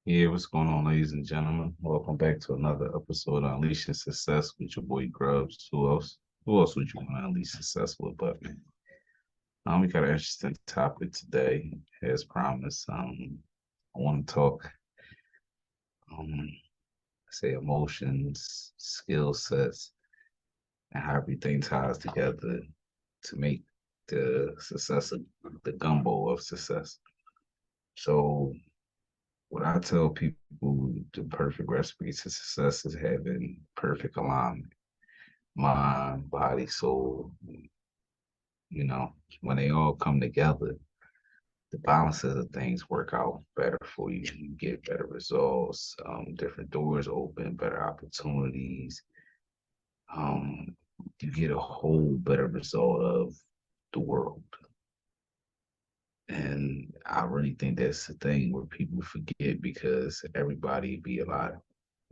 Yeah, what's going on, ladies and gentlemen? Welcome back to another episode of Unleashing Success with your boy Grubs. Who else? Who else would you want to unleash success with? But we got an interesting topic today, as promised. I want to talk, um, say, emotions, skill sets, and how everything ties together to make the success of the gumbo of success. So, what I tell people, the perfect recipe to success is having perfect alignment, mind, body, soul. You know, when they all come together, the balances of things work out better for you. You get better results, different doors open, better opportunities. Um, you get a whole better result of the world. And I really think that's the thing where people forget because everybody be a lot,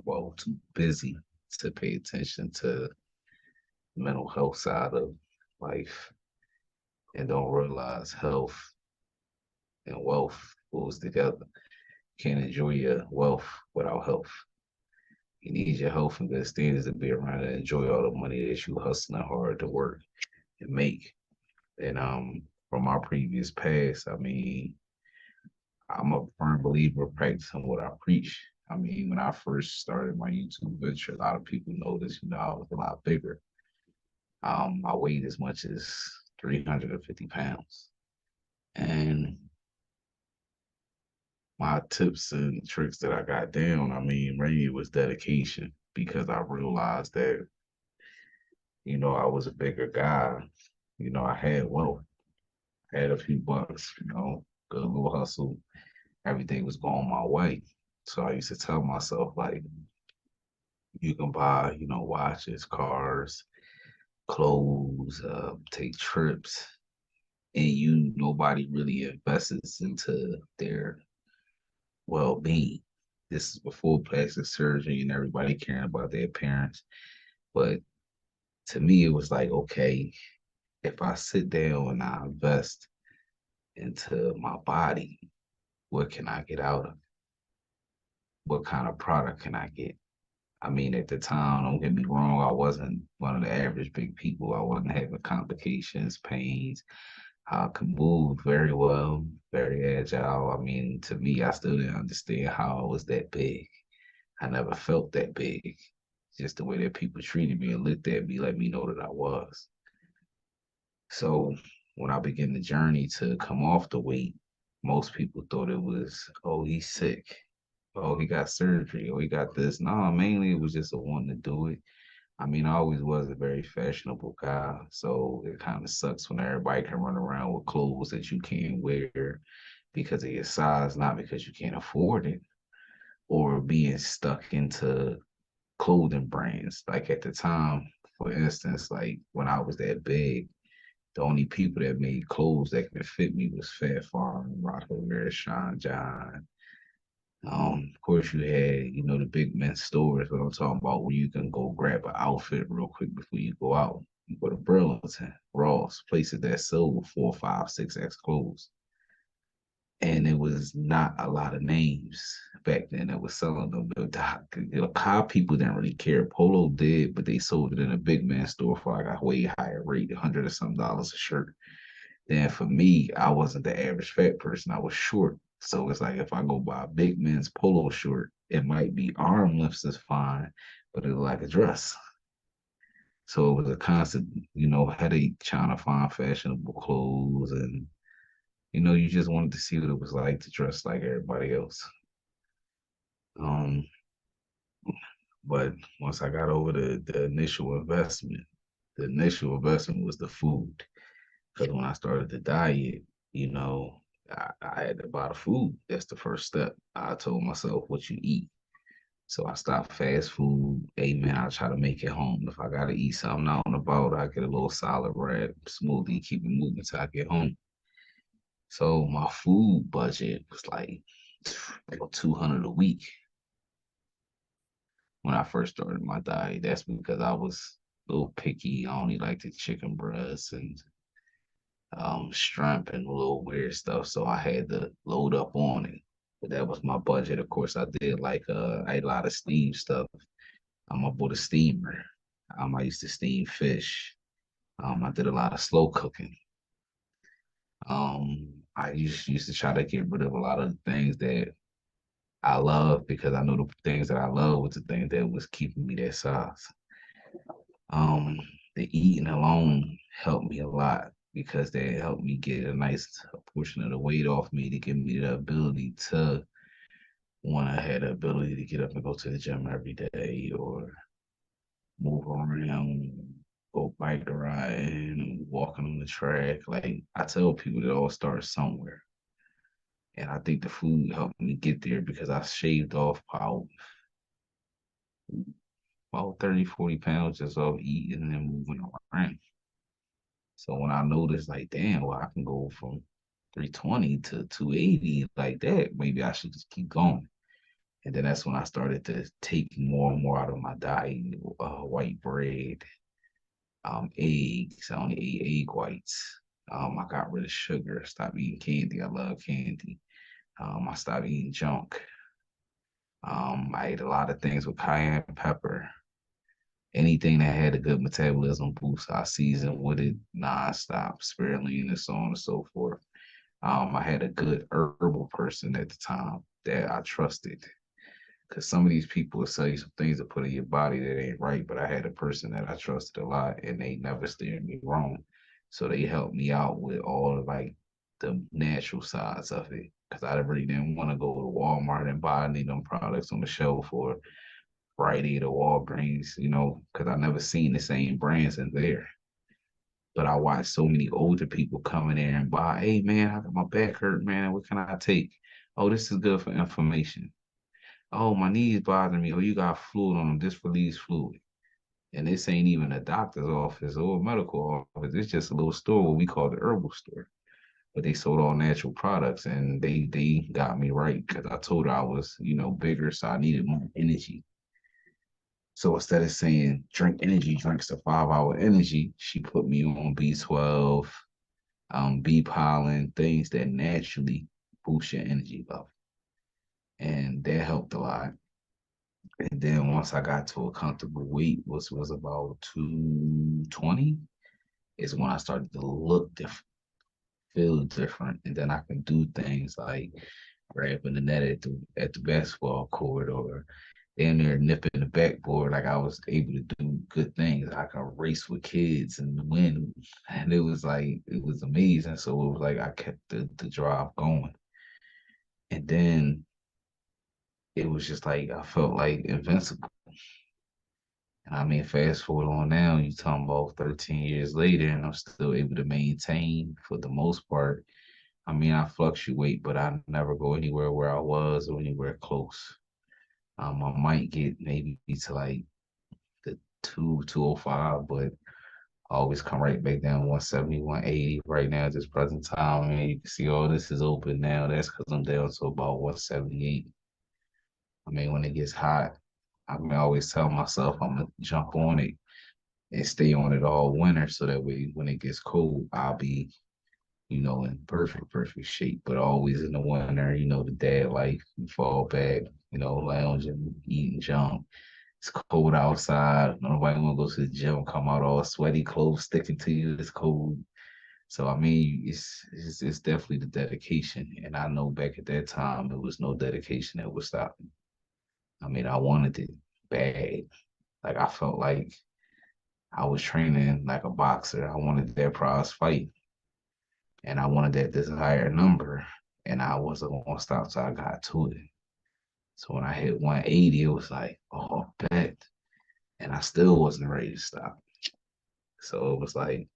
well, too busy to pay attention to mental health side of life and don't realize health and wealth goes together. Can't enjoy your wealth without health. You need your health and good standards to be around and enjoy all the money that you hustling hard to work and make. And from my previous past, I mean, I'm a firm believer of practicing what I preach. I mean, when I first started my YouTube venture, a lot of people noticed, I was a lot bigger. I weighed as much as 350 pounds. And my tips and tricks that I got down, I mean, mainly was dedication because I realized that, I was a bigger guy. I had wealth, had a few bucks, good little hustle. Everything was going my way. So I used to tell myself, like, you can buy, watches, cars, clothes, take trips, and nobody really invests into their well-being. This is before plastic surgery and everybody caring about their appearance. But to me, it was like, okay, if I sit down and I invest into my body, what can I get out of it? What kind of product can I get? I mean, at the time, don't get me wrong, I wasn't one of the average big people. I wasn't having complications, pains. I could move very well, very agile. I mean, to me, I still didn't understand how I was that big. I never felt that big. Just the way that people treated me and looked at me let me know that I was. So when I began the journey to come off the weight, most people thought it was, oh, he's sick. Oh, he got surgery. Oh, he got this. No, mainly it was just a want to do it. I mean, I always was a very fashionable guy. So it kind of sucks when everybody can run around with clothes that you can't wear because of your size, not because you can't afford it, or being stuck into clothing brands. Like at the time, for instance, like when I was that big, the only people that made clothes that could fit me was Fat Farm, Rockaware, Sean John. Of course, you had, the big men's stores, what I'm talking about, where you can go grab an outfit real quick before you go out. You go to Burlington, Ross, places that sold 4, 5, 6X clothes. And it was not a lot of names back then that was selling them. How people didn't really care. Polo did, but they sold it in a big man store for like a way higher rate, 100 or some dollars a shirt. Then for me, I wasn't the average fat person. I was short. So it's like if I go buy a big men's polo shirt, it might be arm lifts is fine, but it look like a dress. So it was a constant, headache trying to find fashionable clothes and you just wanted to see what it was like to dress like everybody else. Um, but once I got over the initial investment was the food. Because when I started the diet, you know, I had to buy the food. That's the first step. I told myself what you eat. So I stopped fast food. Hey man, I try to make it home. If I gotta eat something out and about, I get a little salad wrap, smoothie, keep it moving till I get home. So my food budget was like 200 a week when I first started my diet. That's because I was a little picky. I only like the chicken breasts and shrimp and little weird stuff. So I had to load up on it. But that was my budget. Of course, I did like I ate a lot of steam stuff. I bought a steamer. I used to steam fish. I did a lot of slow cooking. I used to try to get rid of a lot of the things that I love because I know the things that I love was the things that was keeping me that size. Um, the eating alone helped me a lot because they helped me get a nice portion of the weight off me to give me the ability to when I had the ability to get up and go to the gym every day or move around, go bike riding, walking on the track. Like I tell people, it all starts somewhere. And I think the food helped me get there because I shaved off about 30, 40 pounds just off eating and moving around. So when I noticed, like, damn, well, I can go from 320 to 280 like that, maybe I should just keep going. And then that's when I started to take more and more out of my diet, white bread, eggs. I only ate egg whites. I got rid of sugar, stopped eating candy. I love candy. I stopped eating junk. I ate a lot of things with cayenne pepper. Anything that had a good metabolism boost, I seasoned with it nonstop, spirulina, and so on and so forth. I had a good herbal person at the time that I trusted. Because some of these people will sell you some things to put in your body that ain't right, but I had a person that I trusted a lot and they never steered me wrong. So they helped me out with all of like the natural sides of it. Because I really didn't want to go to Walmart and buy any of them products on the shelf or Friday to Walgreens, because I never seen the same brands in there. But I watched so many older people come in there and buy, hey man, how come my back hurt, man? What can I take? Oh, this is good for inflammation. Oh, my knees bothering me. Oh, you got fluid on them. This relieves fluid. And this ain't even a doctor's office or a medical office. It's just a little store what we call the herbal store. But they sold all natural products and they got me right because I told her I was, bigger, so I needed more energy. So instead of saying drink energy drinks to 5 hour energy, she put me on B12, bee pollen, things that naturally boost your energy level. And that helped a lot. And then once I got to a comfortable weight, which was about 220, is when I started to look different, feel different. And then I can do things like grabbing the net at the basketball court or down there nipping the backboard. Like I was able to do good things. I could race with kids and win. And it was like, it was amazing. So it was like I kept the drive going. And then it was just like I felt like invincible. And I mean, fast forward on now, you talking about 13 years later, and I'm still able to maintain for the most part. I mean, I fluctuate, but I never go anywhere where I was or anywhere close. I might get maybe to like the 205, but I always come right back down 170, 180 right now at this present time. I mean, you can see all this is open now. That's because I'm down to about 178. I mean, when it gets hot, I always tell myself I'm gonna jump on it and stay on it all winter so that way when it gets cold, I'll be, in perfect shape. But always in the winter, the dad life, you fall back, lounging, eating junk. It's cold outside. Nobody wanna go to the gym, come out all sweaty, clothes sticking to you. It's cold. So I mean, it's definitely the dedication. And I know back at that time, it was no dedication that would stop me. I mean, I wanted it bad. Like I felt like I was training like a boxer. I wanted that prize fight and I wanted that desired number. And I wasn't gonna stop till I got to it. So when I hit 180, it was like, oh, bet. And I still wasn't ready to stop. So it was like,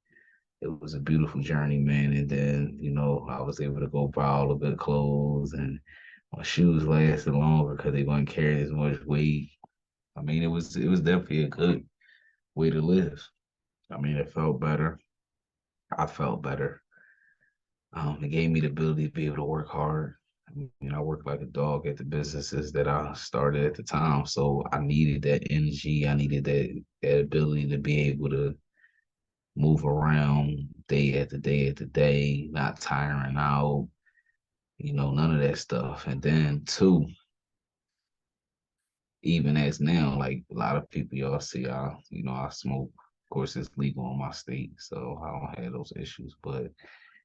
it was a beautiful journey, man. And then, I was able to go buy all the good clothes and my shoes lasted longer because they weren't carrying as much weight. I mean, it was definitely a good way to live. I mean, it felt better. I felt better. It gave me the ability to be able to work hard. I worked like a dog at the businesses that I started at the time. So I needed that energy. I needed that ability to be able to move around day after day after day, not tiring out. None of that stuff. And then two, even as now, like a lot of people y'all see, I smoke. Of course, it's legal in my state, so I don't have those issues. But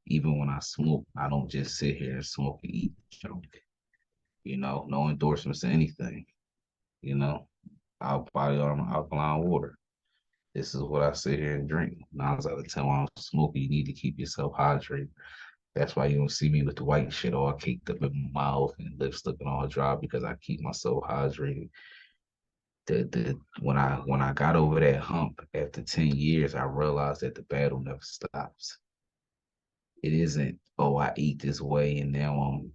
even when I smoke, I don't just sit here and smoke and eat junk. No endorsements or anything. You know, I'll buy on alkaline water. This is what I sit here and drink. 9 out of 10 when I'm smoking, you need to keep yourself hydrated. That's why you don't see me with the white shit all caked up in my mouth and lips looking all dry because I keep myself hydrated. When I got over that hump after 10 years, I realized that the battle never stops. It isn't, oh, I eat this way and now I'm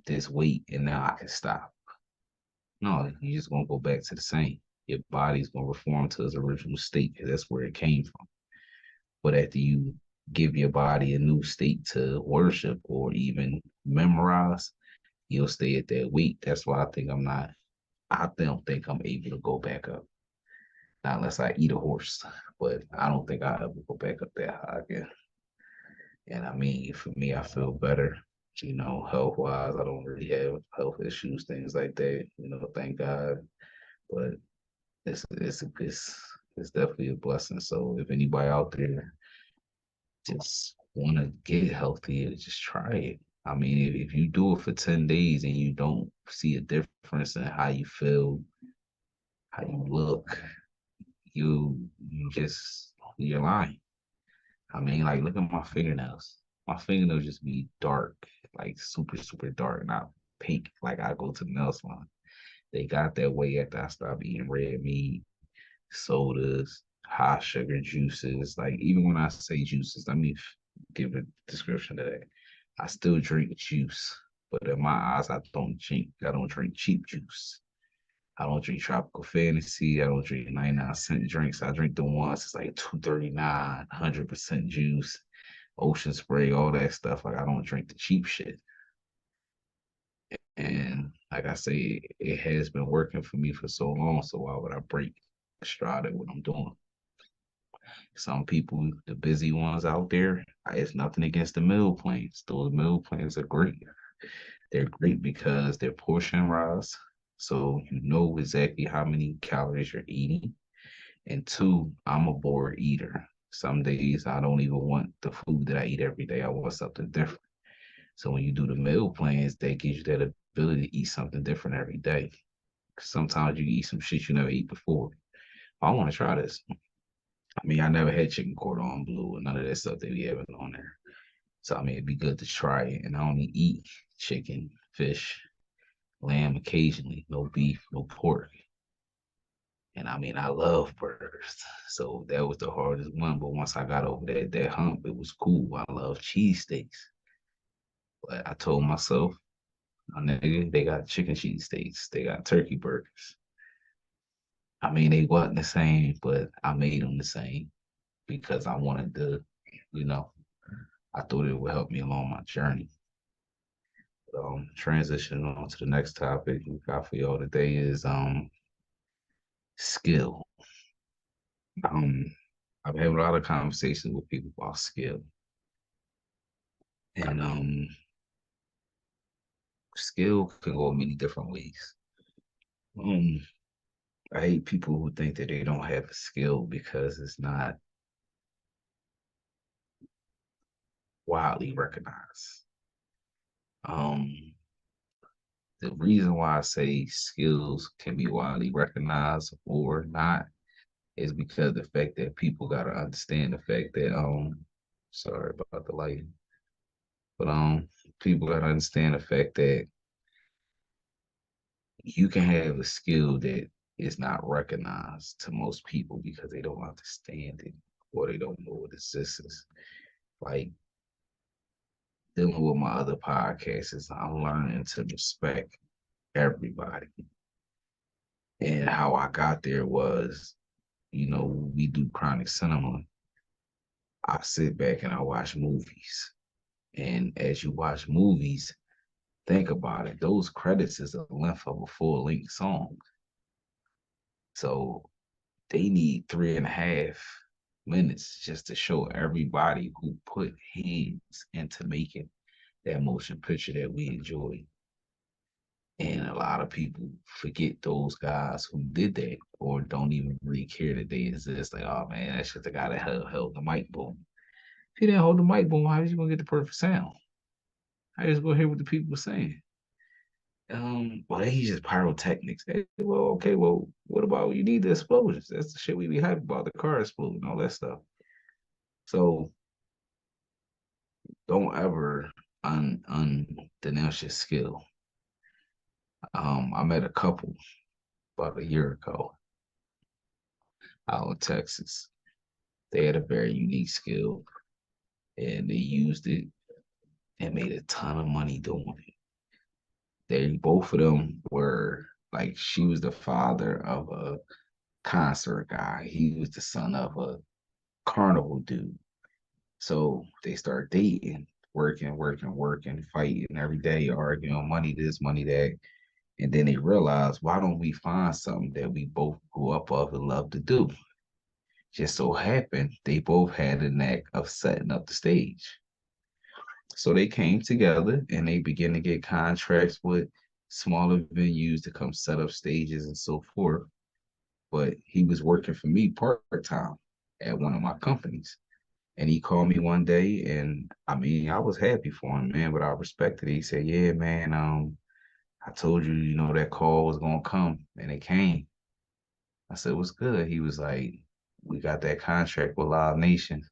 this weight and now I can stop. No, you're just gonna go back to the same. Your body's gonna reform to its original state because that's where it came from. But after you give your body a new state to worship or even memorize, you'll stay at that weight. That's why I don't think I'm able to go back up. Not unless I eat a horse. But I don't think I'll ever go back up that high again. And I mean, for me, I feel better, health wise. I don't really have health issues, things like that, thank God. But it's definitely a blessing. So if anybody out there just want to get healthy, just try it. I mean, if you do it for 10 days and you don't see a difference in how you feel, how you look, you're lying. I mean, like, look at my fingernails. My fingernails just be dark, like super, super dark, not pink, like I go to the nail salon. They got that way after I stopped eating red meat, sodas, high sugar juices. Like, even when I say juices, let me give a description of that. I still drink juice, but in my eyes, I don't drink cheap juice. I don't drink tropical fantasy. I don't drink 99-cent drinks. I drink the ones it's like 239, 100% juice, ocean spray, all that stuff. Like I don't drink the cheap shit. And like I say, it has been working for me for so long. So why would I break stride at what I'm doing? Some people, the busy ones out there, it's nothing against the meal plans. Those meal plans are great. They're great because they're portion rise. So you know exactly how many calories you're eating. And two, I'm a bored eater. Some days I don't even want the food that I eat every day. I want something different. So when you do the meal plans, that gives you that ability to eat something different every day. Sometimes you eat some shit you never eat before. I want to try this. I mean, I never had chicken cordon bleu and none of that stuff they be having on there. So I mean, it'd be good to try it. And I only eat chicken, fish, lamb occasionally, no beef, no pork. And I mean, I love burgers. So that was the hardest one. But once I got over that hump, it was cool. I love cheesesteaks. But I told myself, my nigga, they got chicken cheesesteaks. They got turkey burgers. I mean, they wasn't the same, but I made them the same because I wanted to, you know, I thought it would help me along my journey. Transitioning on to the next topic we got for y'all today is skill. Um, I've had a lot of conversations with people about skill, and skill can go many different ways. Um, I hate people who think that they don't have a skill because it's not widely recognized. Um, the reason why I say skills can be widely recognized or not is because the fact that people gotta understand the fact that sorry about the light, but people gotta understand the fact that you can have a skill that is not recognized to most people because they don't understand it or they don't know what exists. Like dealing with my other podcasts is I'm learning to respect everybody. And how I got there was, we do chronic cinema. I sit back and I watch movies. And as you watch movies, think about it. Those credits is the length of a full length song. So they need 3.5 minutes just to show everybody who put hands into making that motion picture that we enjoy. And a lot of people forget those guys who did that or don't even really care that they exist. Like, oh man, that's just the guy that held the mic boom. If he didn't hold the mic boom, how is you gonna get the perfect sound? I just go hear what the people were saying. Well, he's just pyrotechnics. Hey, well, okay, well, what about you need the explosions? That's the shit we be hyped about, the car exploding, all that stuff. So don't ever undenounce your skill. I met a couple about a year ago out in Texas. They had a very unique skill and they used it and made a ton of money doing it. They both of them were like she was the father of a concert guy. He was the son of a carnival dude. So they start dating, working, fighting every day, arguing money this, money that. And then they realize, why don't we find something that we both grew up of and love to do? Just so happened they both had a knack of setting up the stage. So they came together and they began to get contracts with smaller venues to come set up stages and so forth. But he was working for me part time at one of my companies. And he called me one day and I mean, I was happy for him, man, but I respected it. He said, yeah, man, I told you, that call was gonna come and it came. I said, what's good? He was like, we got that contract with Live Nation.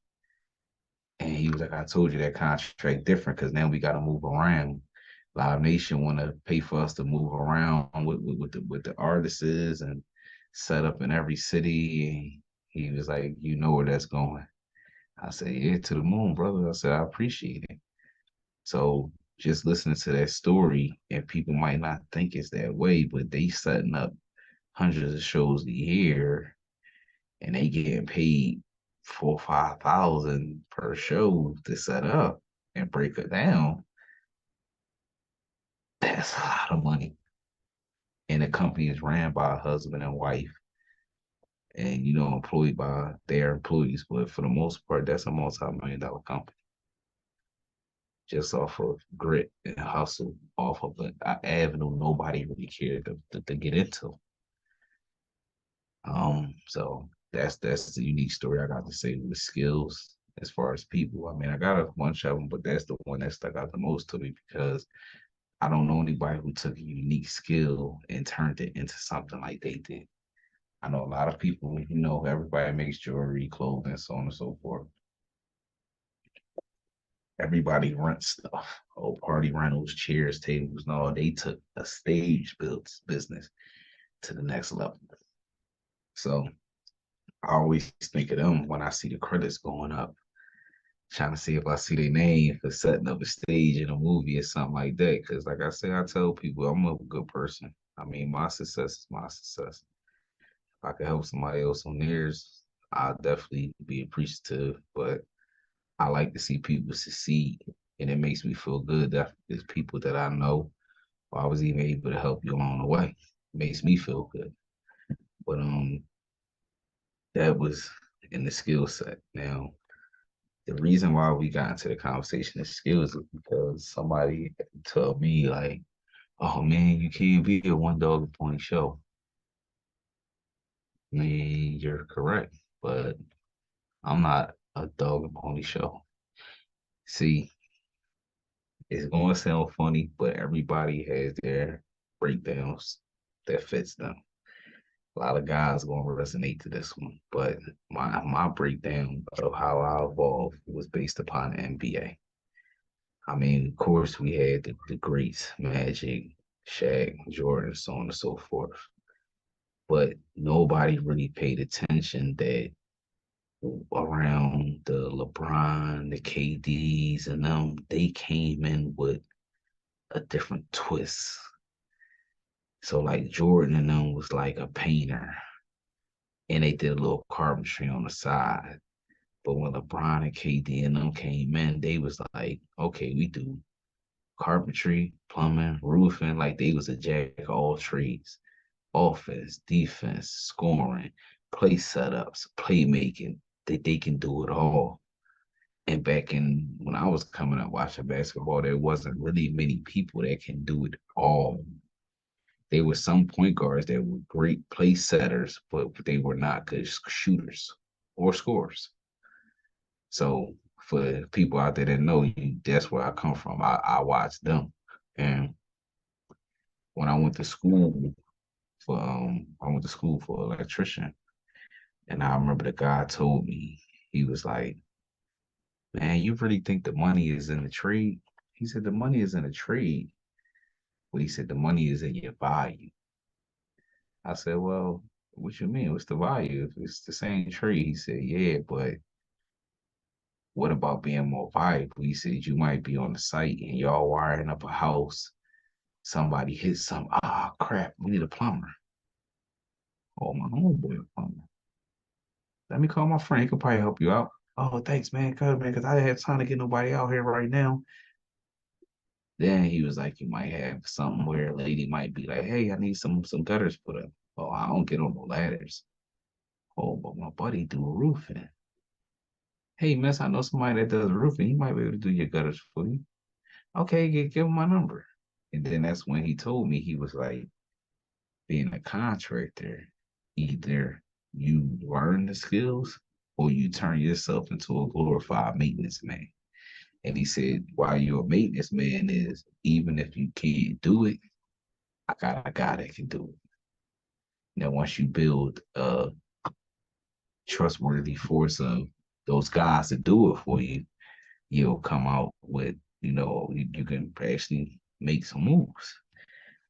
And he was like, I told you that contract different because now we got to move around. Live Nation want to pay for us to move around with the artists and set up in every city. And he was like, you know where that's going. I said, yeah, to the moon, brother. I said, I appreciate it. So just listening to that story, and people might not think it's that way, but they setting up hundreds of shows a year and they getting paid 4 or 5 thousand per show to set up and break it down. That's a lot of money. And the company is ran by a husband and wife and employed by their employees. But for the most part, that's a multi-million-dollar company just off of grit and hustle, off of an avenue nobody really cared to get into. So that's the unique story I got to say with skills as far as people. I mean, I got a bunch of them, but that's the one that stuck out the most to me because I don't know anybody who took a unique skill and turned it into something like they did. I know a lot of people, everybody makes jewelry, clothing, so on and so forth. Everybody rents stuff. Oh, party rentals, chairs, tables. No, they took a stage builds business to the next level. So I always think of them when I see the credits going up, trying to see if I see their name for setting up a stage in a movie or something like that. Because, like I say, I tell people I'm a good person. I mean, my success is my success. If I can help somebody else on theirs, I'll definitely be appreciative. But I like to see people succeed, and it makes me feel good that there's people that I know or I was even able to help you along the way. It makes me feel good. But that was in the skill set. Now, the reason why we got into the conversation of skills is because somebody told me like, "Oh man, you can't be a one dog and pony show." I mean, you're correct, but I'm not a dog and pony show. See, it's going to sound funny, but everybody has their breakdowns that fits them. A lot of guys going to resonate to this one, but my breakdown of how I evolved was based upon the NBA. I mean, of course, we had the greats, Magic, Shaq, Jordan, so on and so forth. But nobody really paid attention that around the LeBron, the KDs, and them, they came in with a different twist. So like Jordan and them was like a painter, and they did a little carpentry on the side. But when LeBron and KD and them came in, they was like, okay, we do carpentry, plumbing, roofing, like they was a jack of all trades. Offense, defense, scoring, play setups, playmaking. They can do it all. And back in when I was coming up watching basketball, there wasn't really many people that can do it all. There were some point guards that were great play setters, but they were not good shooters or scorers. So for people out there that know you, that's where I come from. I watched them. And when I went to school for electrician, and I remember the guy told me, he was like, "Man, you really think the money is in the trade?" He said the money is in the trade, but he said the money is in your value. I said, "Well, what you mean? What's the value? If it's the same trade?" He said, "Yeah, but what about being more valuable?" He said, "You might be on the site and y'all wiring up a house. Somebody hits some, ah, crap, we need a plumber. Oh, my homeboy, a plumber. Let me call my friend. He could probably help you out." "Oh, thanks, man. Good, man, because I didn't have time to get nobody out here right now." Then he was like, "You might have something where a lady might be like, hey, I need some gutters put up." "Oh, I don't get on the ladders." "Oh, but my buddy do roofing." "Hey, miss, I know somebody that does roofing. He might be able to do your gutters for you." "Okay, give him my number." And then that's when he told me, he was like, being a contractor, either you learn the skills or you turn yourself into a glorified maintenance man. And he said, while you're a maintenance man is, even if you can't do it, I got a guy that can do it. Now, once you build a trustworthy force of those guys to do it for you, you'll come out with, you can actually make some moves.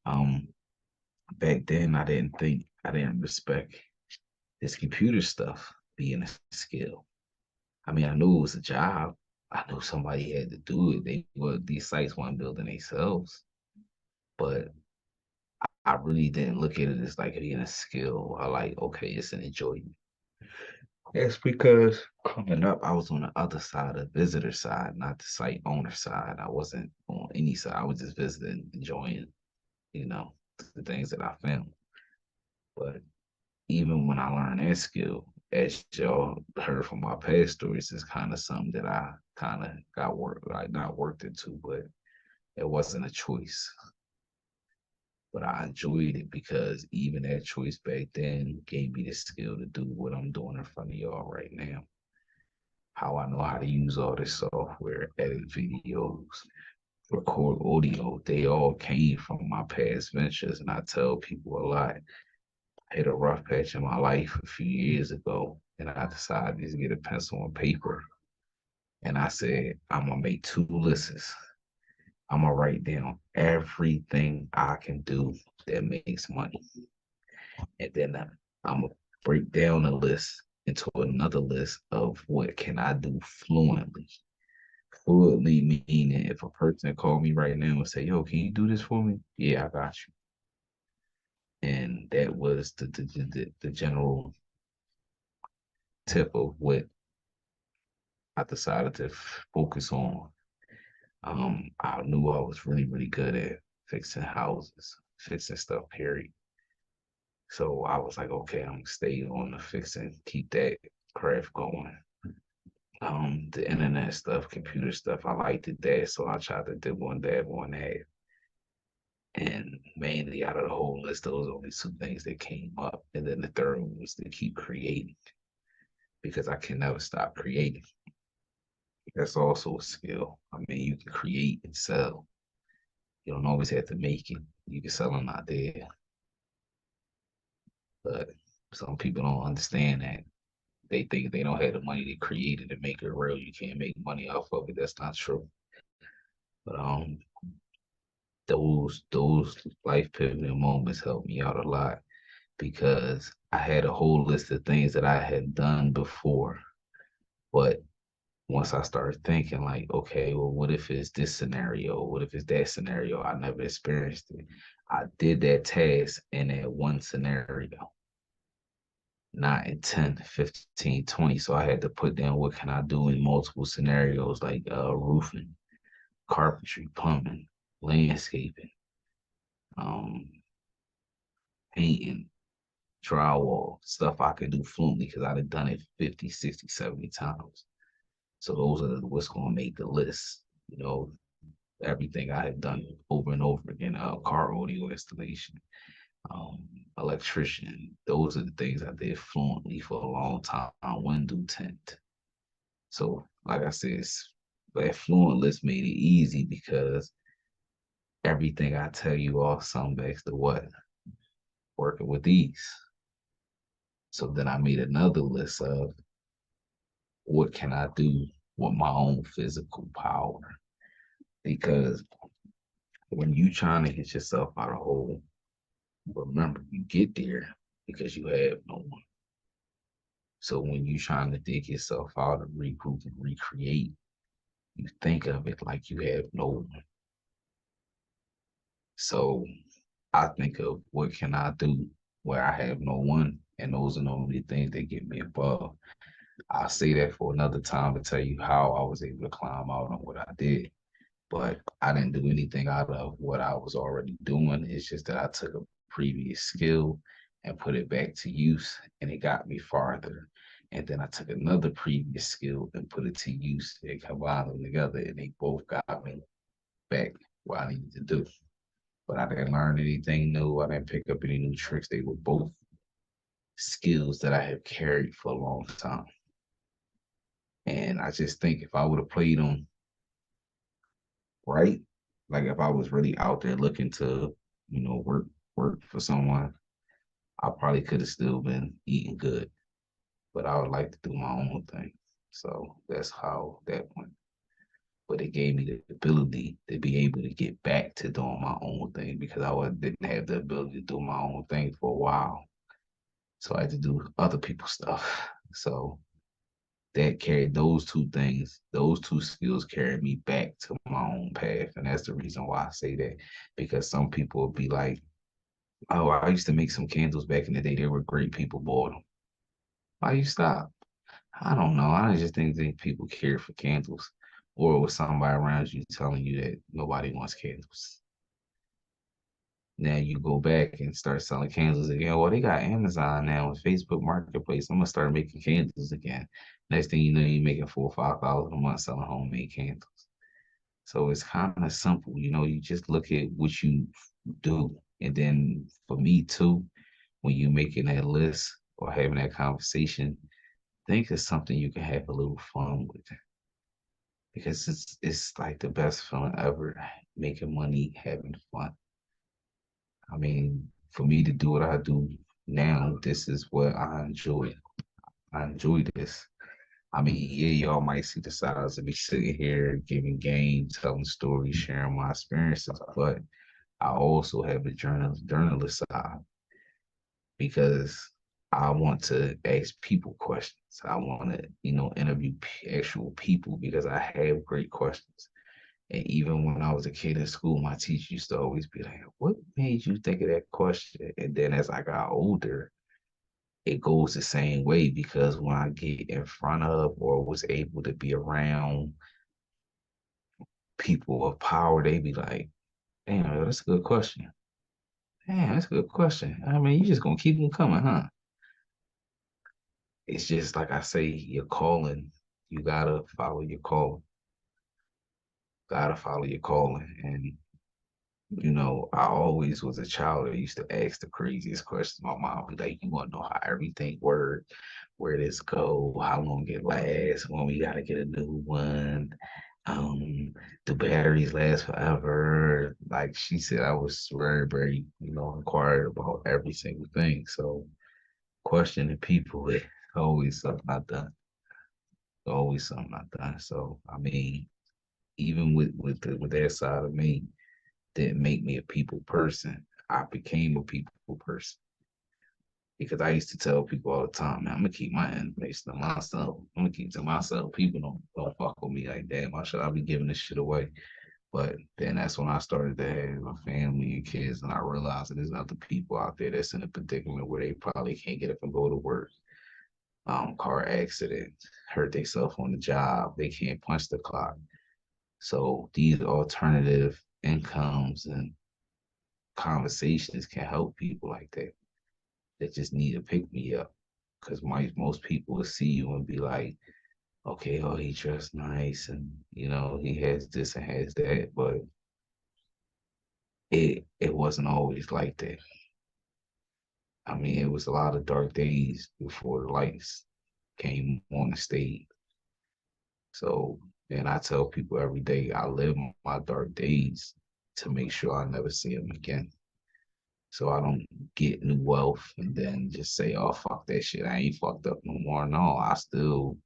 Um, Back then, I didn't respect this computer stuff being a skill. I mean, I knew it was a job. I knew somebody had to do it. These sites weren't building themselves, but I really didn't look at it as like being a skill. I like, okay, it's an enjoyment. That's because coming up, I was on the other side, the visitor side, not the site owner side. I wasn't on any side. I was just visiting, enjoying, you know, the things that I found. But even when I learned that skill, as y'all heard from my past stories, it's kind of something that I kind of got like not worked into, but it wasn't a choice. But I enjoyed it because even that choice back then gave me the skill to do what I'm doing in front of y'all right now. How I know how to use all this software, edit videos, record audio, they all came from my past ventures. And I tell people a lot, I hit a rough patch in my life a few years ago, and I decided to get a pencil and paper. And I said, I'm gonna make two lists. I'm gonna write down everything I can do that makes money. And then I'm gonna break down the list into another list of what can I do fluently. Fluently meaning if a person call me right now and say, "Yo, can you do this for me?" "Yeah, I got you." And that was the general tip of what I decided to focus on. I knew I was really, really good at fixing houses, fixing stuff, period. So I was like, okay, I'm gonna stay on the fixing, keep that craft going. The internet stuff, computer stuff, I liked it that, so I tried to do one that, one that. And mainly out of the whole list, those were only two things that came up. And then the third one was to keep creating because I can never stop creating. That's also a skill. I mean, you can create and sell. You don't always have to make it. You can sell an idea, but some people don't understand that. They think they don't have the money to create it and make it real. You can't make money off of it. That's not true. But those life pivoting moments helped me out a lot because I had a whole list of things that I had done before. But once I started thinking like, okay, well, what if it's this scenario? What if it's that scenario? I never experienced it. I did that task in that one scenario, not in 10, 15, 20. So I had to put down what can I do in multiple scenarios like roofing, carpentry, plumbing, landscaping, um, painting, drywall, stuff I could do fluently because I'd have done it 50, 60, 70 times. So those are what's gonna make the list. Everything I have done over and over again, car audio installation, electrician. Those are the things I did fluently for a long time. Window tint. So, like I said, that fluent list made it easy because everything I tell you all some backs to what? Working with these. So then I made another list of what can I do with my own physical power? Because when you trying to get yourself out of hole, remember you get there because you have no one. So when you trying to dig yourself out and regroup and recreate, you think of it like you have no one. So I think of what can I do where I have no one, and those are normally things that get me above. I'll say that for another time to tell you how I was able to climb out on what I did. But I didn't do anything out of what I was already doing. It's just that I took a previous skill and put it back to use, and it got me farther. And then I took another previous skill and put it to use and combined them together, and they both got me back where I needed to do. But I didn't learn anything new. I didn't pick up any new tricks. They were both skills that I have carried for a long time. And I just think if I would have played them right, like if I was really out there looking to, work for someone, I probably could have still been eating good. But I would like to do my own thing. So that's how that went. But it gave me the ability to be able to get back to doing my own thing because didn't have the ability to do my own thing for a while. So I had to do other people's stuff. So that carried those two things, those two skills carried me back to my own path. And that's the reason why I say that. Because some people will be like, oh, I used to make some candles back in the day. They were great. People bought them. Why you stop? I don't know. I just didn't think people cared for candles. Or with somebody around you telling you that nobody wants candles. Now you go back and start selling candles again. Well, they got Amazon now and Facebook Marketplace. I'm gonna start making candles again. Next thing you know, you're making 4 or 5 thousand a month selling homemade candles. So it's kind of simple, you just look at what you do. And then for me too, when you're making that list or having that conversation, think it's something you can have a little fun with. Because it's like the best feeling ever, making money, having fun. I mean, for me to do what I do now, this is what I enjoy. I enjoy this. I mean, yeah, y'all might see the sides of me sitting here giving game, telling stories, sharing my experiences, but I also have a journalist side because I want to ask people questions. I want to, interview actual people because I have great questions. And even when I was a kid in school, my teacher used to always be like, "What made you think of that question?" And then as I got older, it goes the same way because when I get in front of or was able to be around people of power, they be like, "Damn, that's a good question. Damn, that's a good question. I mean, you just gonna keep them coming, huh?" It's just like I say, your calling. You gotta follow your calling. Gotta follow your calling. And I always was a child that used to ask the craziest questions. My mom would be like, "You want to know how everything works, where this go, how long it lasts, when we gotta get a new one, do batteries last forever?" Like she said, I was very, very, inquired about every single thing. So questioning people is always something I've done. Always something I've done. So I mean, even with that side of me didn't make me a people person. I became a people person because I used to tell people all the time, "Man, I'm gonna keep my information to myself. I'm gonna keep it to myself. People don't fuck with me like that. Why should I be giving this shit away?" But then that's when I started to have a family and kids, and I realized that there's other people out there that's in a predicament where they probably can't get up and go to work. Car accident, hurt themselves on the job, they can't punch the clock. So these alternative incomes and conversations can help people like that just need to pick me up. Because most people will see you and be like, okay, oh, he dressed nice and he has this and has that, but it wasn't always like that. I mean, it was a lot of dark days before the lights came on the stage. So, and I tell people every day I live my dark days to make sure I never see them again. So I don't get new wealth and then just say, oh, fuck that shit. I ain't fucked up no more. No, I still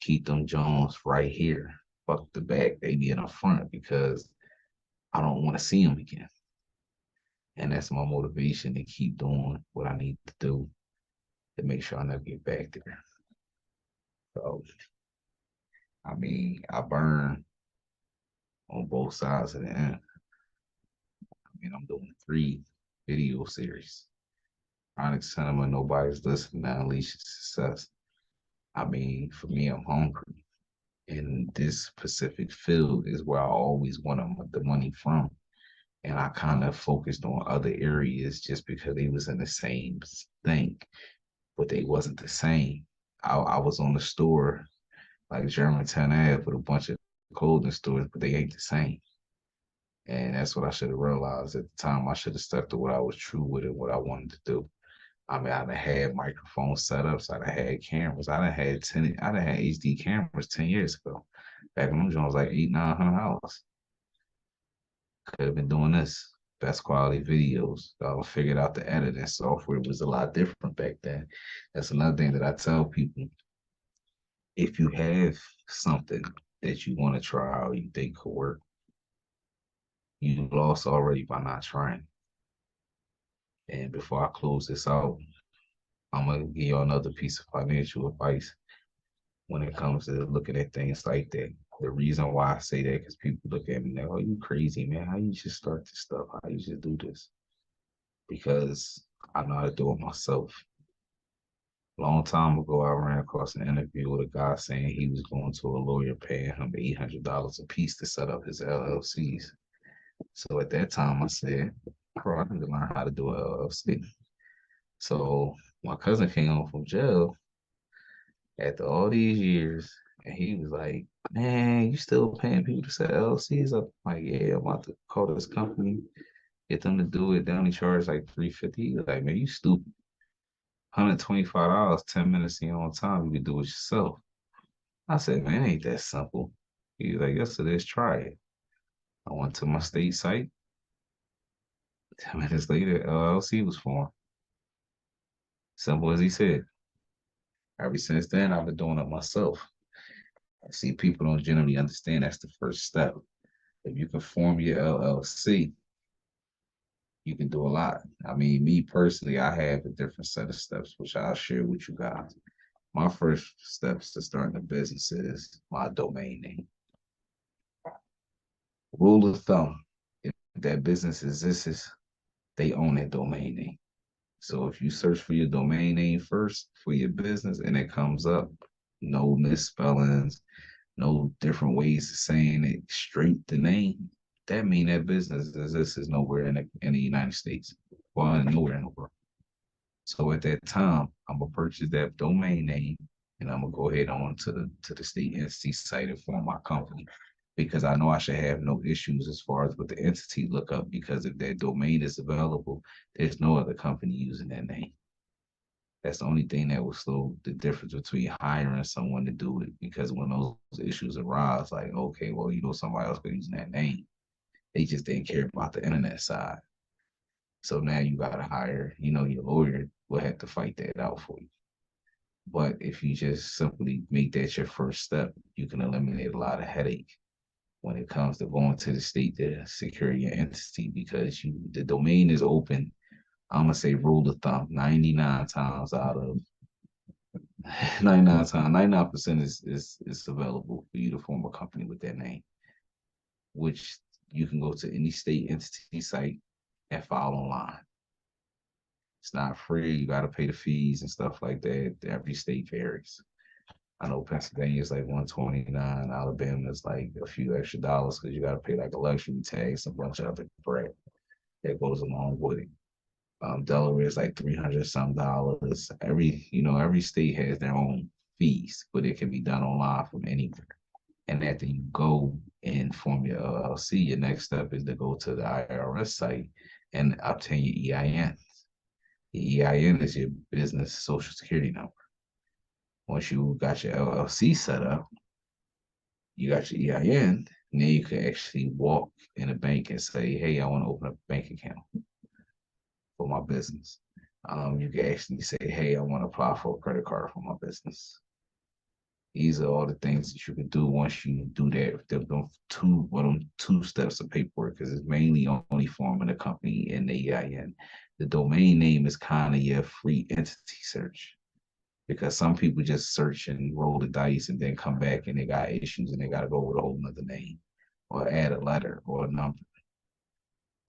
keep them Jones right here. Fuck the back. They be in the front because I don't want to see them again. And that's my motivation to keep doing what I need to do to make sure I never get back there. So, I mean, I burn on both sides of the end. I mean, I'm doing 3 video series. Onyx Cinema, nobody's listening to Unleash Success. I mean, for me, I'm hungry. And this specific field is where I always wanted the money from. And I kind of focused on other areas just because they was in the same thing, but they wasn't the same. I was on the store like Germantown Ave with a bunch of clothing stores, but they ain't the same. And that's what I should have realized at the time. I should have stuck to what I was true with and what I wanted to do. I mean, I'd have had microphone setups, I'd have had cameras, I'd have had HD cameras 10 years ago. Back when them Jones like 800, 900 dollars. Could have been doing this. Best quality videos. Figured out the editing software was a lot different back then. That's another thing that I tell people. If you have something that you want to try or you think could work, you lost already by not trying. And before I close this out, I'm gonna give you another piece of financial advice when it comes to looking at things like that. The reason why I say that because people look at me like, "Oh, you crazy, man? How you just start this stuff? How you just do this?" Because I know how to do it myself. Long time ago, I ran across an interview with a guy saying he was going to a lawyer paying him $800 a piece to set up his LLCs. So at that time, I said, "Bro, I need to learn how to do an LLC." So my cousin came home from jail after all these years, and he was like, "Man, you still paying people to set LLCs up?" I'm like, "Yeah, I'm about to call this company, get them to do it. They only charge like 350." He was like, "Man, you stupid. $125, 10 minutes in your own time, you can do it yourself." I said, "Man, it ain't that simple." He was like, "Yes, it is. Try it." I went to my state site. 10 minutes later, LLC was formed. Simple as he said. Ever since then, I've been doing it myself. I see people don't generally understand that's the first step. If you can form your LLC, you can do a lot. I mean, me personally, I have a different set of steps, which I'll share with you guys. My first steps to starting a business is my domain name. Rule of thumb, if that business exists, they own that domain name. So if you search for your domain name first for your business and it comes up, no misspellings, no different ways of saying it, straight the name, that mean that business exists is nowhere in the United States. Well, nowhere in the world. So at that time, I'm gonna purchase that domain name and I'm gonna go ahead on to the state entity site and form my company because I know I should have no issues as far as with the entity lookup because if that domain is available, there's no other company using that name. That's the only thing that will slow the difference between hiring someone to do it because when those issues arise, like, okay, well, somebody else been using that name. They just didn't care about the internet side. So now you gotta hire, your lawyer will have to fight that out for you. But if you just simply make that your first step, you can eliminate a lot of headache when it comes to going to the state to secure your entity because the domain is open. I'm gonna say rule of thumb, 99 times out of 99 times, 99% is available for you to form a company with that name, which you can go to any state entity site and file online. It's not free. You got to pay the fees and stuff like that. Every state varies. I know Pennsylvania is like 129. Alabama is like a few extra dollars because you got to pay like a luxury tax, a bunch of other crap that goes along with it. Delaware is like 300 some dollars. Every state has their own fees, but it can be done online from anywhere. And after you go and form your LLC, your next step is to go to the IRS site and obtain your EIN. The EIN is your business social security number. Once you got your LLC set up, you got your EIN, and then you can actually walk in a bank and say, hey, I want to open up a bank account for my business. You can actually say, hey, I want to apply for a credit card for my business. These are all the things that you can do once you do that. Them two steps of paperwork, because it's mainly only forming a company in the EIN. The domain name is kind of your free entity search, because some people just search and roll the dice and then come back and they got issues and they got to go with a whole nother name or add a letter or a number.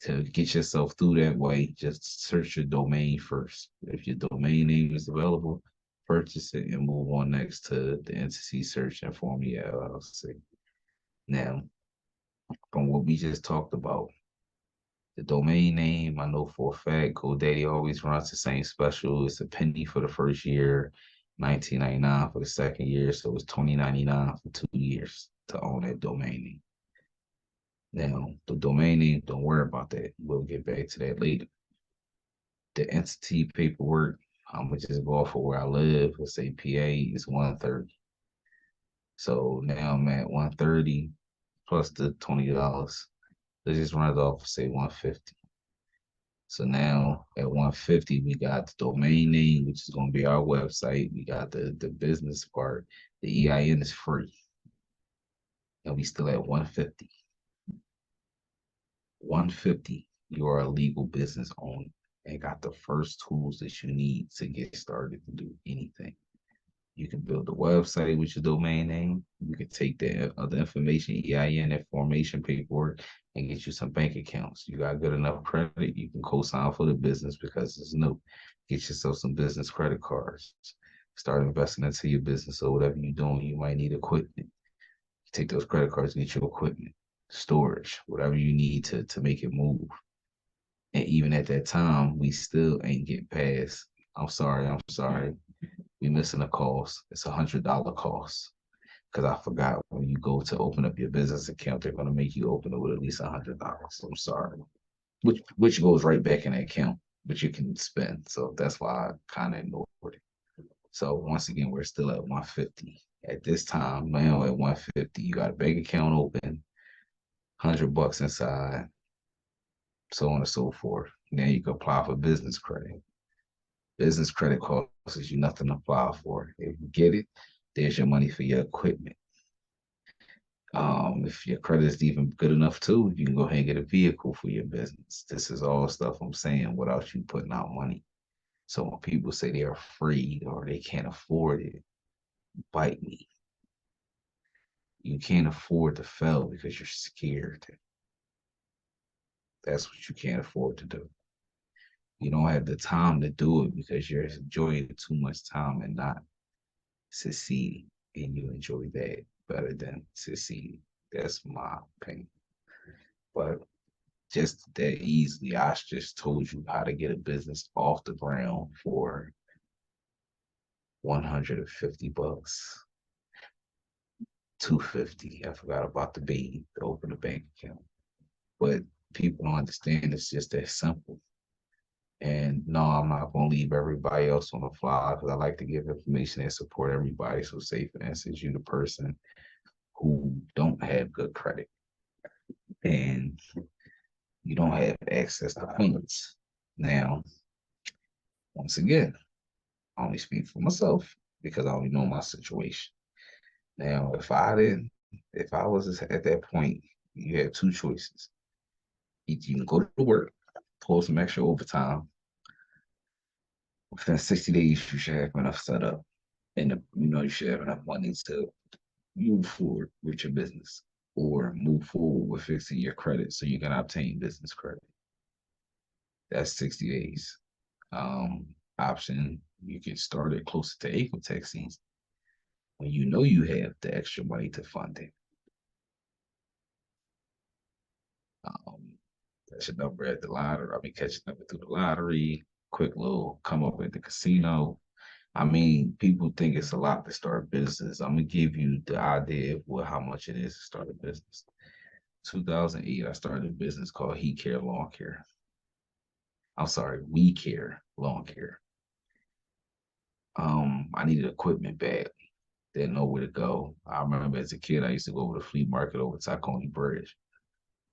To get yourself through that way, just search your domain first. If your domain name is available, purchase it and move on next to the entity search and form your LLC. Now, from what we just talked about, the domain name, I know for a fact, GoDaddy always runs the same special. It's a penny for the first year, $19.99 for the second year, so it's $20.99 for 2 years to own that domain name. Now, the domain name, don't worry about that. We'll get back to that later. The entity paperwork, I'm gonna just go off of where I live. Let's say PA is 130. So now I'm at 130 plus the $20. Let's just run it off, say 150. So now at 150, we got the domain name, which is gonna be our website. We got the business part. The EIN is free. And we still at 150. 150, you are a legal business owner and got the first tools that you need to get started to do anything. You can build a website with your domain name. You can take the other information, EIN, and formation paperwork, and get you some bank accounts. You got good enough credit, you can co-sign for the business because it's new. Get yourself some business credit cards. Start investing into your business or whatever you're doing. You might need equipment. Take those credit cards and get your equipment, storage, whatever you need to make it move. And even at that time, we still ain't get past. I'm sorry. We missing a cost. It's $100 cost. Because I forgot when you go to open up your business account, they're gonna make you open it with at least $100. I'm sorry. Which goes right back in the account, but you can spend. So that's why I kind of ignored it. So once again, we're still at 150. At this time, now at 150, you got a bank account open, $100 inside, so on and so forth. Now you can apply for business credit. Business credit costs you nothing to apply for. If you get it, there's your money for your equipment. If your credit is even good enough too, you can go ahead and get a vehicle for your business. This is all stuff I'm saying without you putting out money. So when people say they're afraid or they can't afford it, bite me. You can't afford to fail because you're scared. That's what you can't afford to do. You don't have the time to do it because you're enjoying too much time and not succeeding. And you enjoy that better than succeeding. That's my opinion. But just that easily, I just told you how to get a business off the ground for $150. 250. I forgot about the B to open a bank account. But people don't understand it's just that simple. And no, I'm not gonna leave everybody else on the fly because I like to give information and support everybody. So say for instance, you the person who don't have good credit and you don't have access to funds. Now, once again, I only speak for myself because I only know my situation. Now, if I was at that point, you had two choices. Either you can go to work, pull some extra overtime. Within 60 days, you should have enough set up, and you should have enough money to move forward with your business or move forward with fixing your credit so you can obtain business credit. That's 60 days. Option, you can start it closer to income tax season when you know you have the extra money to fund it. Catch a number at the lottery. I mean, catch a number through the lottery. Quick little come up at the casino. I mean, people think it's a lot to start a business. I'm gonna give you the idea of how much it is to start a business. 2008, I started a business called He Care Lawn Care. I'm sorry, We Care Lawn Care. I needed equipment bad. Didn't know where to go. I remember as a kid, I used to go over to the flea market over Tacony Bridge.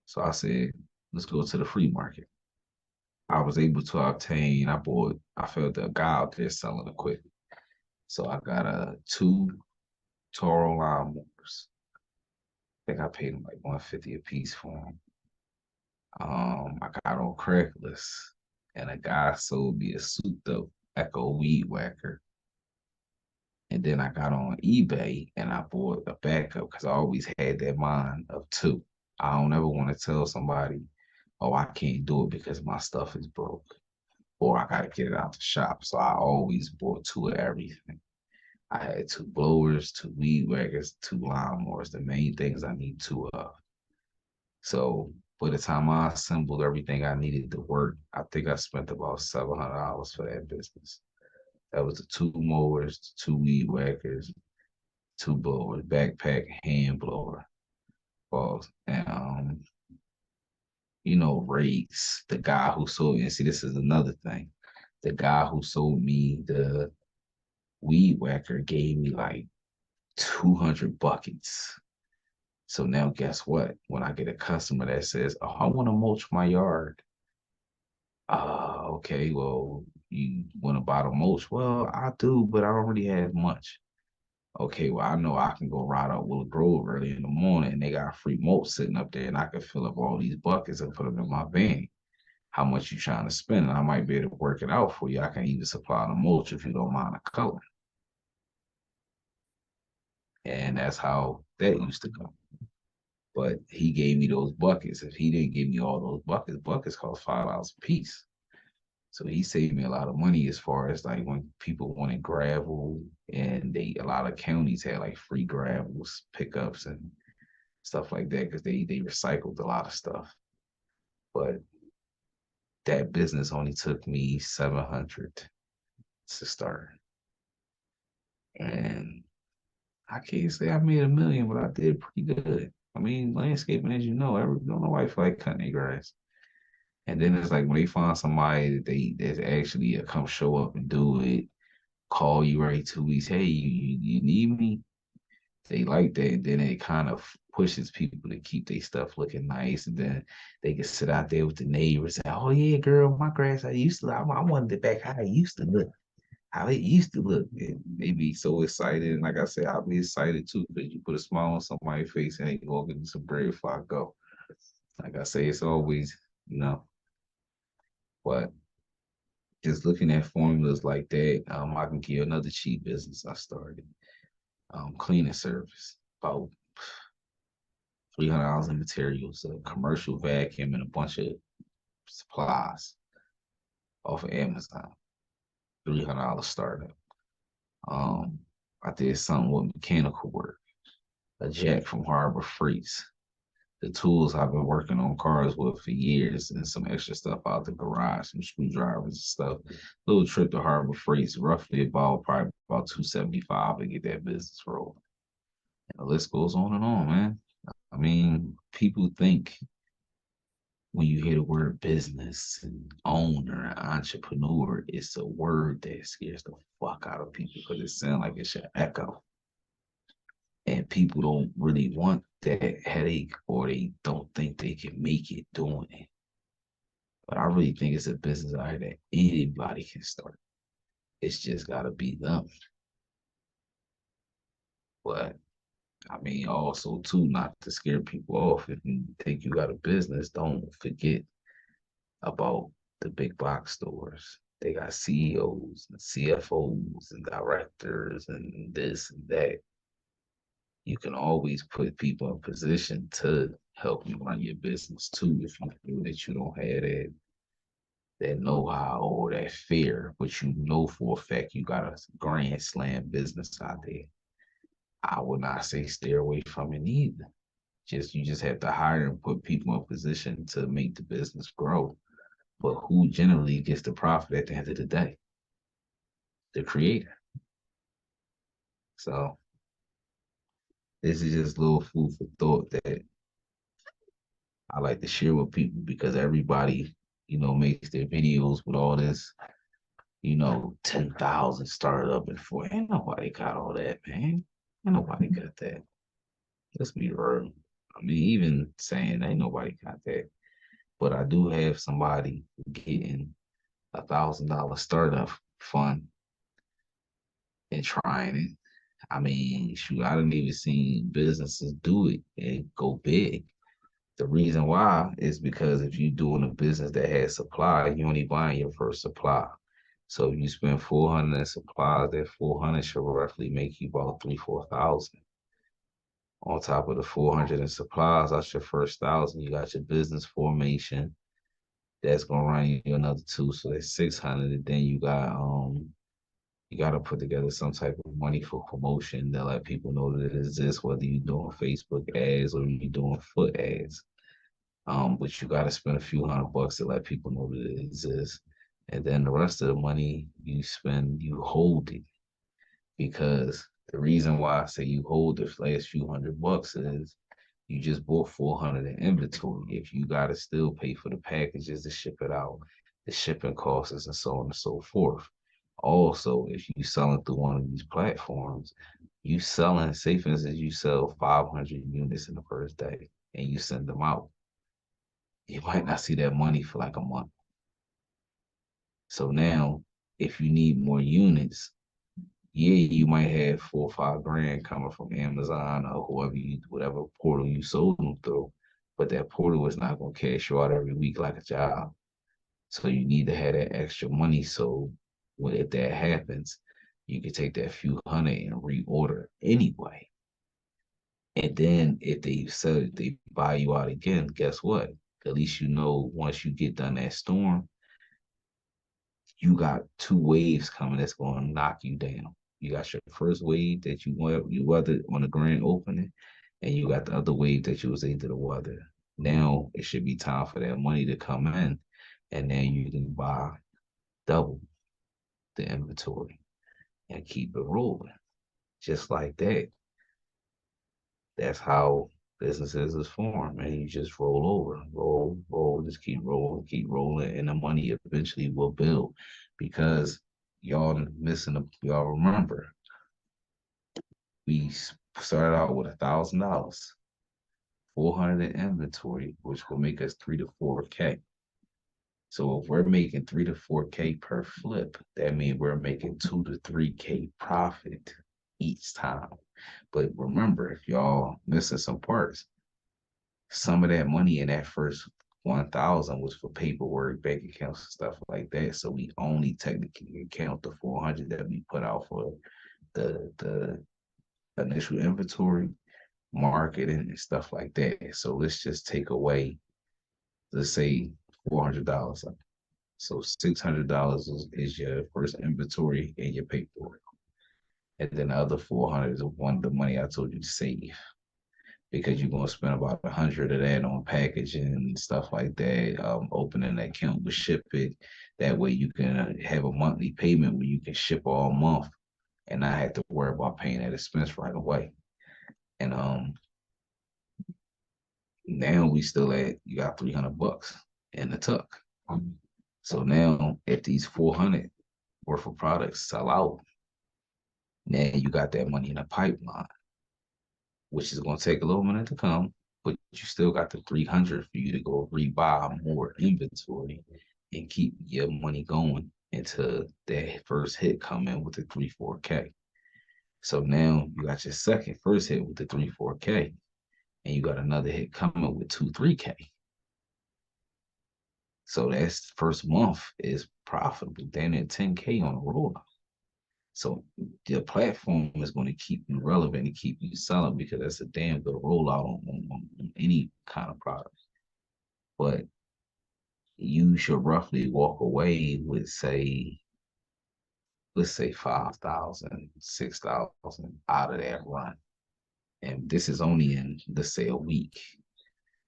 So I said, let's go to the flea market. I was able to obtain, I felt a guy out there selling equipment. So I got two Toro lawnmowers. I think I paid him like 150 a piece for them. I got on Craigslist and a guy sold me a souped up Echo weed whacker. And then I got on eBay and I bought a backup because I always had that mind of two. I don't ever want to tell somebody, oh, I can't do it because my stuff is broke or I got to get it out the shop. So I always bought two of everything. I had two blowers, two weed whackers, two lawnmowers, the main things I need two of. So by the time I assembled everything I needed to work, I think I spent about $700 for that business. That was the two mowers, the two weed whackers, two blowers, backpack, hand blower, balls, and rakes. The guy who sold me, and see, this is another thing. The guy who sold me the weed whacker gave me like 200 buckets. So now guess what? When I get a customer that says, oh, I want to mulch my yard. Okay, well, you want to buy the mulch? Well, I do, but I don't really have much. Okay, well, I know I can go ride out Willow Grove early in the morning and they got free mulch sitting up there and I can fill up all these buckets and put them in my van. How much you trying to spend? And I might be able to work it out for you. I can even supply the mulch if you don't mind the color. And that's how that used to go. But he gave me those buckets. If he didn't give me all those buckets cost $5 a piece. So he saved me a lot of money as far as like when people wanted gravel and a lot of counties had like free gravels pickups and stuff like that because they recycled a lot of stuff. But that business only took me 700 to start. And I can't say I made a million, but I did pretty good. I mean, landscaping, as you know, don't nobody feel like cutting their grass. And then it's like when they find somebody that they that's actually come show up and do it, call you every 2 weeks. Hey, you need me? They like that. And then it kind of pushes people to keep their stuff looking nice. And then they can sit out there with the neighbors and say, oh yeah, girl, my grass I wanted it back how it used to look. How it used to look. And they be so excited. And like I said, I'll be excited too, because you put a smile on somebody's face and they go get me some bread before I go. Like I say, it's always, you know, but just looking at formulas like that, I can give you another cheap business I started. Cleaning service, about $300 in materials, a commercial vacuum, and a bunch of supplies off of Amazon. $300 startup. Um, I did something with mechanical work, a jack from Harbor Freights. The tools I've been working on cars with for years, and some extra stuff out the garage, some screwdrivers and stuff. Little trip to Harbor Freights, roughly about probably about 275 to get that business rolling. And the list goes on and on, man. I mean, people think when you hear the word business and owner, entrepreneur, it's a word that scares the fuck out of people because it sounds like it should echo. And people don't really want that headache or they don't think they can make it doing it. But I really think it's a business out here that anybody can start. It's just gotta be them. But I mean, also too, not to scare people off. If you think you got a business, don't forget about the big box stores. They got CEOs and CFOs and directors and this and that. You can always put people in position to help you run your business too if you feel that you don't have that know-how or that fear, but you know for a fact you got a grand slam business out there. I would not say stay away from it either. You just have to hire and put people in position to make the business grow. But who generally gets the profit at the end of the day? The creator. So this is just a little food for thought that I like to share with people because everybody, makes their videos with all this, 10,000 started up before. Ain't nobody got all that, man. Ain't nobody got that. Let's be real. I mean, even saying ain't nobody got that. But I do have somebody getting $1,000 startup fund and trying it. I mean, shoot, I didn't even seen businesses do it and go big. The reason why is because if you're doing a business that has supply, you only buying your first supply. So if you spend 400 in supplies, that 400 should roughly make you about 3, 4,000. On top of the 400 in supplies, that's your first 1,000. You got your business formation. That's gonna run you another two, so that's 600. And then you gotta put together some type of money for promotion to let people know that it exists, whether you're doing Facebook ads or you're doing foot ads. But you gotta spend a few $100 to let people know that it exists. And then the rest of the money you spend, you hold it. Because the reason why I say you hold the last few $100 is you just bought 400 in inventory. If you gotta still pay for the packages to ship it out, the shipping costs and so on and so forth. Also, if you selling through one of these platforms, you selling, say for instance, you sell 500 units in the first day and you send them out. You might not see that money for like a month. So now, if you need more units, yeah, you might have 4 or 5 grand coming from Amazon or whatever portal you sold them through, but that portal is not gonna cash you out every week like a job. So you need to have that extra money. So if that happens, you can take that few hundred and reorder anyway. And then if they buy you out again, guess what? At least you know once you get done that storm, you got 2 waves coming that's going to knock you down. You got your first wave that you weathered on the grand opening, and you got the other wave that you was able to weather. Now it should be time for that money to come in, and then you can buy double the inventory and keep it rolling. Just like that. That's how businesses is formed, and you just roll over, roll, just keep rolling, and the money eventually will build because y'all remember we started out with $1,000, 400 in inventory, which will make us 3 to 4K. So if we're making 3 to 4K per flip, that means we're making 2 to 3K profit each time. But remember, if y'all missing some parts, some of that money in that first 1,000 was for paperwork, bank accounts, and stuff like that. So we only technically count the 400 that we put out for the initial inventory, marketing, and stuff like that. So let's just take away, let's say $400. So $600 is your first inventory and your paperwork. And then the other 400 is the money I told you to save because you're gonna spend about 100 of that on packaging and stuff like that. Opening an account with Ship It. That way you can have a monthly payment where you can ship all month and not have to worry about paying that expense right away. And now we still at you got $300 in the tuck. So now if these 400 worth of products sell out, now you got that money in the pipeline, which is going to take a little minute to come, but you still got the 300 for you to go rebuy more inventory and keep your money going until that first hit come in with the 3, 4K. So now you got your first hit with the 3, 4K, and you got another hit coming with 2, 3K. So that's first month is profitable. Then at 10K on the rollout. So the platform is going to keep you relevant and keep you selling because that's a damn good rollout on any kind of product. But you should roughly walk away with let's say 5,000, 6,000 out of that run. And this is only in, let's say, a week.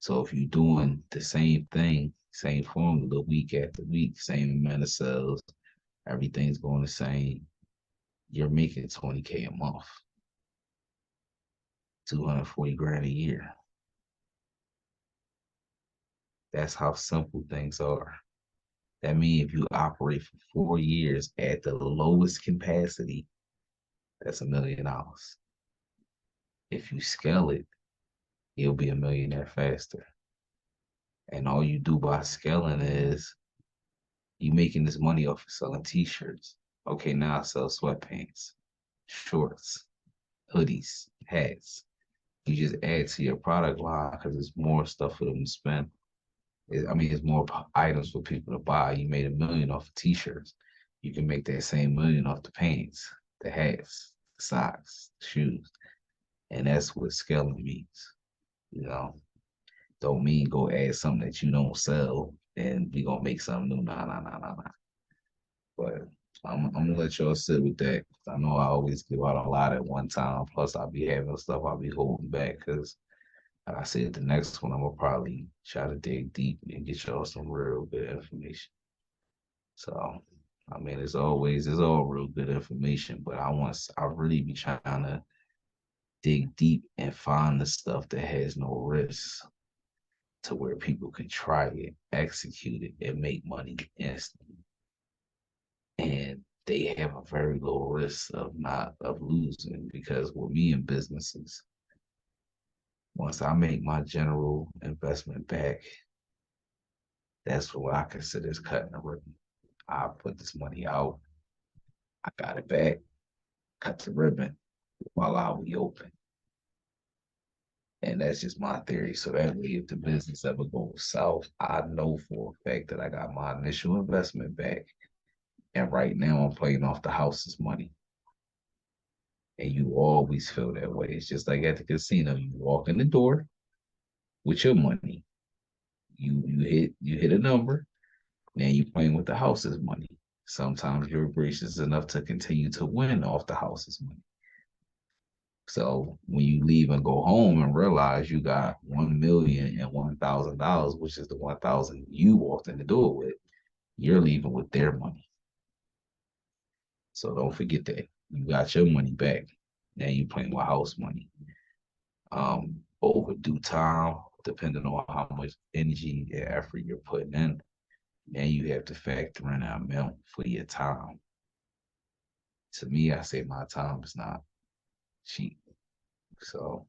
So if you're doing the same thing, same formula week after week, same amount of sales, everything's going the same, you're making 20K a month. 240 grand a year. That's how simple things are. That means if you operate for 4 years at the lowest capacity, that's $1 million. If you scale it, you'll be a millionaire faster. And all you do by scaling is you making this money off of selling t-shirts. Okay, now I sell sweatpants, shorts, hoodies, hats. You just add to your product line because it's more stuff for them to spend. I mean, it's more items for people to buy. You made $1 million off of t-shirts. You can make that same million off the pants, the hats, the socks, the shoes. And that's what scaling means. You know, don't mean go add something that you don't sell and we gonna make something new. Nah, nah, nah, nah, nah. But I'm gonna let y'all sit with that. I know I always give out a lot at one time. Plus, I'll be having stuff I'll be holding back because, like I said, the next one I'm gonna probably try to dig deep and get y'all some real good information. So, I mean, it's all real good information, but I really be trying to dig deep and find the stuff that has no risk to where people can try it, execute it, and make money instantly. And they have a very low risk of not of losing because with me in businesses, once I make my general investment back, that's what I consider as cutting the ribbon. I put this money out, I got it back, cut the ribbon while I be open. And that's just my theory. So that way, if the business ever goes south, I know for a fact that I got my initial investment back. And right now, I'm playing off the house's money. And you always feel that way. It's just like at the casino. You walk in the door with your money. You hit a number, now you playing with the house's money. Sometimes you're gracious enough to continue to win off the house's money. So when you leave and go home and realize you got 1,000,000 and $1,000, which is the 1,000 you walked in the door with, you're leaving with their money. So don't forget that you got your money back. Now you playing with house money. Over due time, depending on how much energy and effort you're putting in, now you have to factor in an amount for your time. To me, I say my time is not cheap. So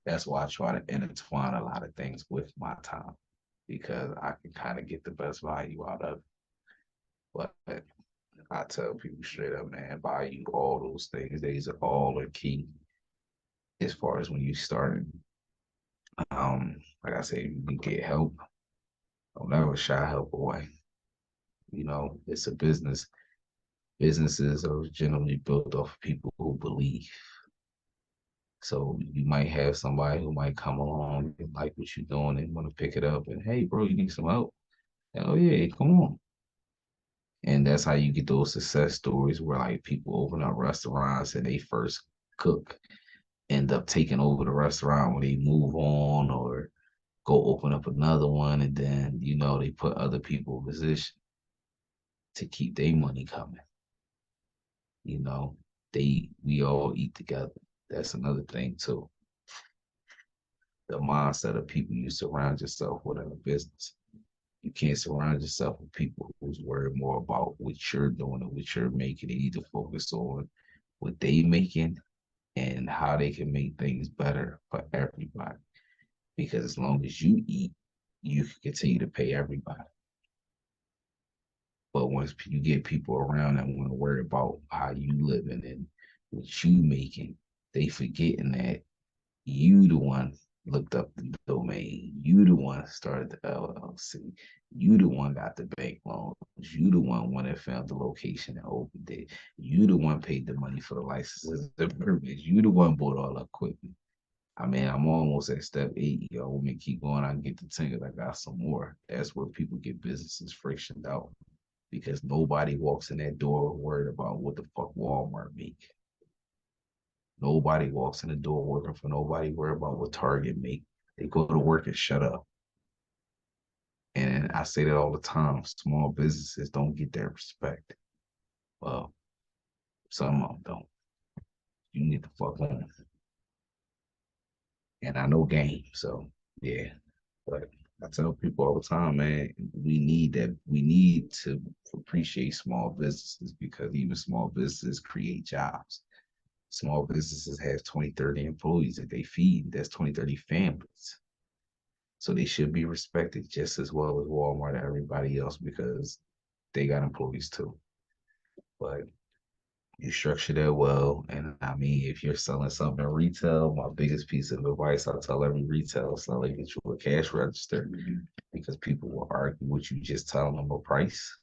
that's why I try to intertwine a lot of things with my time because I can kind of get the best value out of it. But I tell people straight up, man, value all those things. These are all are key as far as when you starting. Like I said, you can get help. Don't never shy help away. You know, it's a business. Businesses are generally built off of people who believe. So you might have somebody who might come along and like what you're doing and want to pick it up and hey, bro, you need some help? Hell yeah, come on. And that's how you get those success stories where like people open up restaurants and they first cook end up taking over the restaurant when they move on or go open up another one and then they put other people in position to keep their money coming. You know, we all eat together. That's another thing too. The mindset of people you surround yourself with in a business. You can't surround yourself with people who's worried more about what you're doing and what you're making. They need to focus on what they making and how they can make things better for everybody. Because as long as you eat, you can continue to pay everybody. But once you get people around that want to worry about how you living and what you making, they forgetting that you the one looked up the domain. You the one started the LLC. You the one got the bank loans. You the one that found the location and opened it. You the one paid the money for the licenses, the permits. You the one bought all the equipment. I mean, I'm almost at step 8. Yo, let me keep going. I can get the 10 I got some more. That's where people get businesses frictioned out because nobody walks in that door worried about what the fuck Walmart make. Nobody walks in the door working for nobody, worry about what Target make. They go to work and shut up. And I say that all the time. Small businesses don't get that respect. Well, some of them don't. you need to fuck on. And I know game, so yeah. But I tell people all the time, man, we need that. We need to appreciate small businesses because even small businesses create jobs. Small businesses have 20, 30 employees that they feed. That's 20, 30 families. So they should be respected just as well as Walmart and everybody else because they got employees too. But you structure that well. And I mean, if you're selling something in retail, my biggest piece of advice I tell every retail seller, get you a cash register because people will argue with you just telling them a price.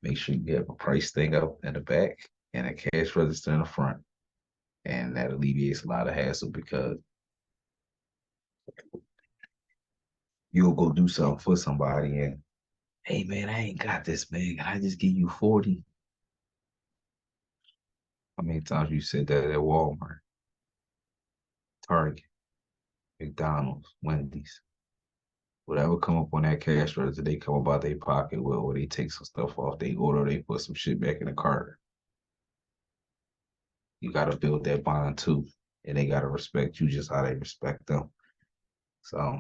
Make sure you have a price thing up in the back and a cash register in the front. And that alleviates a lot of hassle because you'll go do something for somebody and, hey man, I ain't got this, man. Can I just give you 40? How many times you said that at Walmart, Target, McDonald's, Wendy's? Whatever come up on that cash register, they come about their pocket well, or they take some stuff off they order, they put some shit back in the cart. You gotta build that bond too. And they gotta respect you just how they respect them. So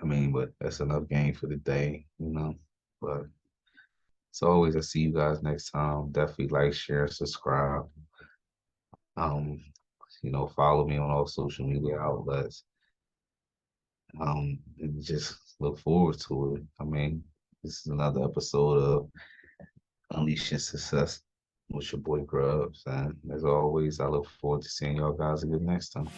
I mean, but that's enough game for the day. But as always, I see you guys next time. Definitely like, share, subscribe. Um, follow me on all social media outlets. And just look forward to it. I mean, this is another episode of Unleashing Success with your boy Grubs. And as always, I look forward to seeing y'all guys again next time.